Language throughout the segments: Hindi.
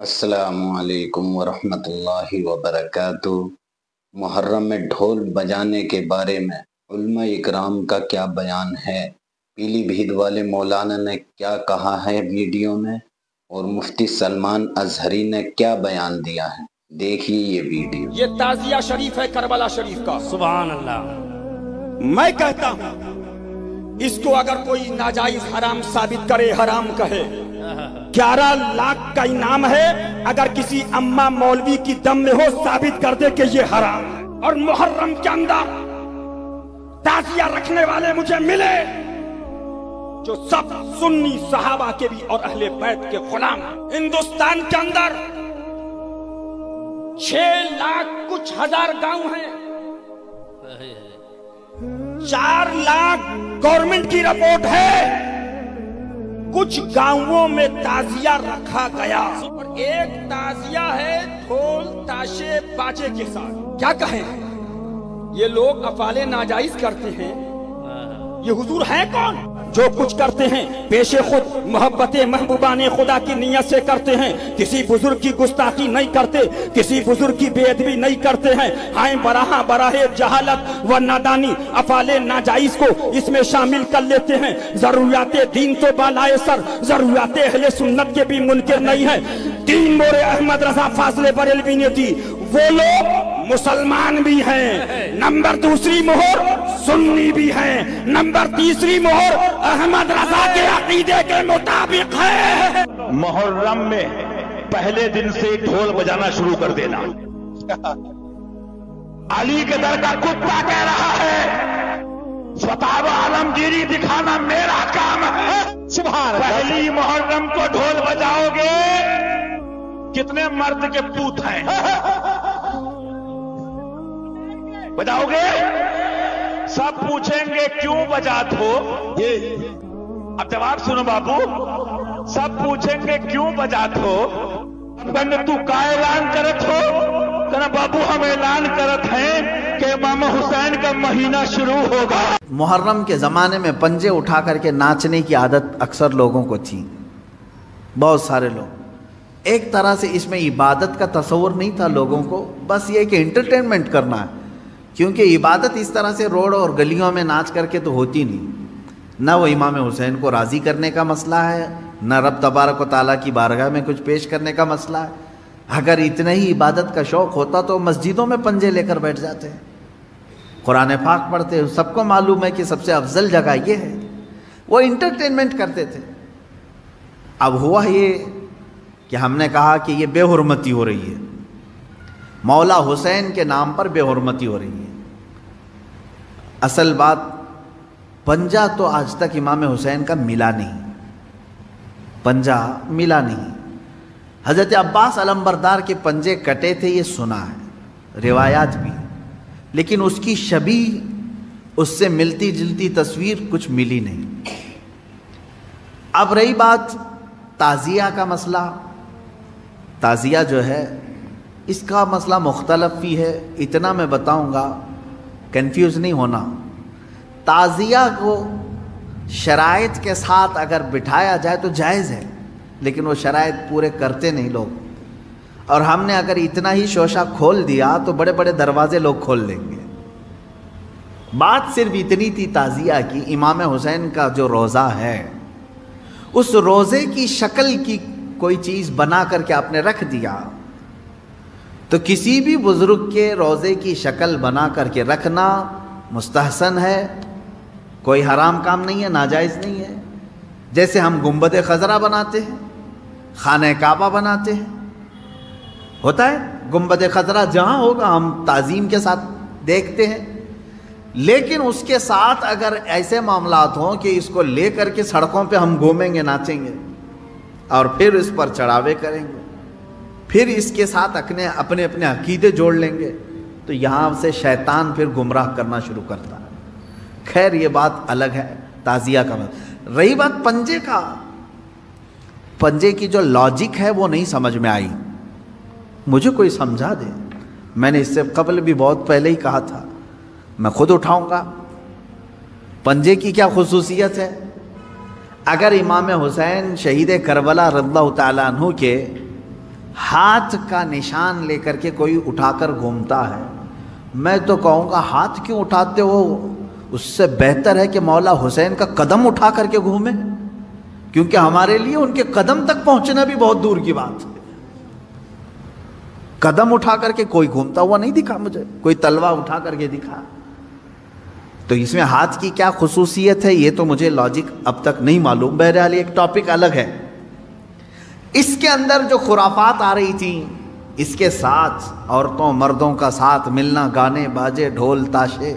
अस्सलामुअलैकुम वरहमतुल्लाहि वबरकातुहू। मुहर्रम में ढोल बजाने के बारे में उलमा इकराम का क्या बयान है, पीलीभीत वाले मौलाना ने क्या कहा है वीडियो में, और मुफ्ती सलमान अजहरी ने क्या बयान दिया है। देखिए ये वीडियो। ये ताजिया शरीफ है करबला शरीफ का। सुभान अल्लाह। मैं कहता हूं इसको अगर कोई नाजायज हराम साबित करे, हराम कहे, 11 लाख का इनाम है अगर किसी अम्मा मौलवी की दम में हो साबित कर दे कि ये हराम है। और मुहर्रम के अंदर ताजिया रखने वाले मुझे मिले जो सब सुन्नी सहाबा के भी और अहले बैत के गुलाम हैं। हिंदुस्तान के अंदर 6 लाख कुछ हजार गांव हैं, 4 लाख गवर्नमेंट की रिपोर्ट है। कुछ गांवों में ताजिया रखा गया और एक ताजिया है ढोल ताशे बाजे के साथ। क्या कहें, ये लोग अफाले नाजायज करते हैं। ये हुजूर है कौन जो कुछ करते हैं पेशे खुद मोहब्बत महबूबाने खुदा की नीयत से करते हैं। किसी बुजुर्ग की गुस्ताखी नहीं करते, किसी बुजुर्ग की बेअदबी नहीं करते हैं। हाय बराहा बराहे जहालत व नादानी अफाले नाजायज को इसमें शामिल कर लेते हैं। जरूरियात दीन तो बालाए सर, जरूरियात अहले सुन्नत के भी मुनकिर नहीं है। 3 मोरे अहमद रजा फासले बरेलवी ने दी, वो लोग मुसलमान भी हैं। नंबर 2 मोहर सुन्नी भी हैं। नंबर 3 मोहर अहमद रजा के अकीदे के मुताबिक है। मुहर्रम में पहले दिन से ढोल बजाना शुरू कर देना। अली के दर का कुत्ता कह रहा है फतावा आलमगीरी दिखाना मेरा काम है। सुभान अल्लाह। पहली मुहर्रम को ढोल बजाओगे, कितने मर्द के पूत हैं बजाओगे? सब पूछेंगे क्यों बजात हो। ये अब जवाब सुनो बाबू, सब पूछेंगे क्यों बजात हो। अब तू का ऐलान करत हो, कहना बाबू हम ऐलान करत हैं कि इमाम हुसैन का महीना शुरू होगा। मुहर्रम के ज़माने में पंजे उठा करके नाचने की आदत अक्सर लोगों को थी, बहुत सारे लोग। एक तरह से इसमें इबादत का तस्वुर नहीं था लोगों को, बस ये कि एंटरटेनमेंट करना है। क्योंकि इबादत इस तरह से रोड और गलियों में नाच करके तो होती नहीं। न वो इमाम हुसैन को राज़ी करने का मसला है, न रब तबारक व तआला की बारगाह में कुछ पेश करने का मसला है। अगर इतना ही इबादत का शौक़ होता तो मस्जिदों में पंजे लेकर बैठ जाते हैं, कुरान पाक पढ़ते हैं। सबको मालूम है कि सबसे अफजल जगह ये है। वो इंटरटेनमेंट करते थे। अब हुआ ये कि हमने कहा कि ये बेहुरमती हो रही है, मौला हुसैन के नाम पर बेहुरमती हो रही है। असल बात, पंजा तो आज तक इमाम हुसैन का मिला नहीं, पंजा मिला नहीं। हज़रत अब्बास अलमबरदार के पंजे कटे थे ये सुना है, रिवायात भी, लेकिन उसकी शबी, उससे मिलती जुलती तस्वीर कुछ मिली नहीं। अब रही बात ताज़िया का मसला, ताज़िया जो है इसका मसला मुख्तलफ भी है। इतना मैं बताऊंगा, कंफ्यूज नहीं होना। ताज़िया को शराइत के साथ अगर बिठाया जाए तो जायज़ है, लेकिन वो शराइत पूरे करते नहीं लोग। और हमने अगर इतना ही शोशा खोल दिया तो बड़े बड़े दरवाजे लोग खोल लेंगे। बात सिर्फ इतनी थी ताज़िया की, इमाम हुसैन का जो रोज़ा है उस रोज़े की शक्ल की कोई चीज़ बना करके आपने रख दिया, तो किसी भी बुज़ुर्ग के रोज़े की शक्ल बना करके रखना मुस्तहसन है, कोई हराम काम नहीं है, नाजायज़ नहीं है। जैसे हम गुंबद खजरा बनाते हैं, खाने काबा बनाते हैं, होता है गुंबद खजरा जहाँ होगा हम ताज़ीम के साथ देखते हैं। लेकिन उसके साथ अगर ऐसे मामलात हों कि इसको ले करके सड़कों पे हम घूमेंगे, नाचेंगे और फिर इस पर चढ़ावे करेंगे, फिर इसके साथ अपने अपने अकीदे जोड़ लेंगे, तो यहाँ से शैतान फिर गुमराह करना शुरू करता है। खैर ये बात अलग है ताज़िया का। रही बात पंजे का, पंजे की जो लॉजिक है वो नहीं समझ में आई, मुझे कोई समझा दे। मैंने इससे कबल भी बहुत पहले ही कहा था, मैं खुद उठाऊंगा। पंजे की क्या खुसूसियत है? अगर इमाम हुसैन शहीद करबला रज़ियल्लाहु ताला अन्हु के हाथ का निशान लेकर के कोई उठाकर घूमता है, मैं तो कहूँगा हाथ क्यों उठाते हो, उससे बेहतर है कि मौला हुसैन का कदम उठा करके घूमे, क्योंकि हमारे लिए उनके कदम तक पहुंचना भी बहुत दूर की बात है। कदम उठा करके कोई घूमता हुआ नहीं दिखा मुझे, कोई तलवा उठा करके दिखा। तो इसमें हाथ की क्या खुसूसियत है ये तो मुझे लॉजिक अब तक नहीं मालूम। बहरहाल एक टॉपिक अलग है। इसके अंदर जो खुराफात आ रही थी, इसके साथ औरतों मर्दों का साथ मिलना, गाने बाजे ढोल ताशे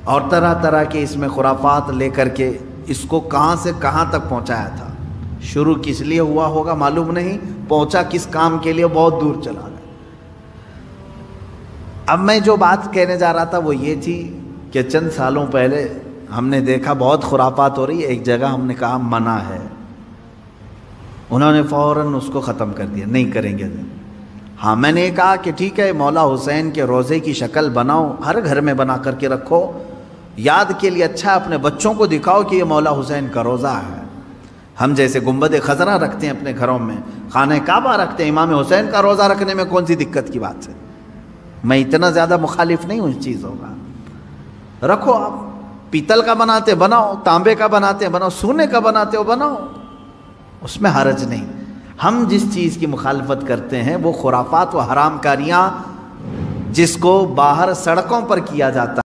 और तरह तरह के इसमें खुराफात लेकर के इसको कहाँ से कहाँ तक पहुँचाया था। शुरू किस लिए हुआ होगा मालूम नहीं, पहुँचा किस काम के लिए बहुत दूर चला गया। अब मैं जो बात कहने जा रहा था वो ये थी कि चंद सालों पहले हमने देखा बहुत खुराफात हो रही है, एक जगह हमने कहा मना है, उन्होंने फ़ौरन उसको ख़त्म कर दिया, नहीं करेंगे। हाँ, मैंने कहा कि ठीक है मौला हुसैन के रोज़े की शक्ल बनाओ, हर घर में बना करके रखो, याद के लिए अच्छा, अपने बच्चों को दिखाओ कि ये मौला हुसैन का रोज़ा है। हम जैसे गुंबद खजरा रखते हैं अपने घरों में, खाने काबा रखते हैं, इमाम हुसैन का रोज़ा रखने में कौन सी दिक्कत की बात है। मैं इतना ज़्यादा मुखालिफ नहीं हूँ इस चीज़ों का, रखो आप। पीतल का बनाते बनाओ, तांबे का बनाते बनाओ, सोने का बनाते हो बनाओ, उसमें हरज नहीं। हम जिस चीज़ की मुखालफत करते हैं वो खुराफात व हराम कारियाँ जिसको बाहर सड़कों पर किया जाता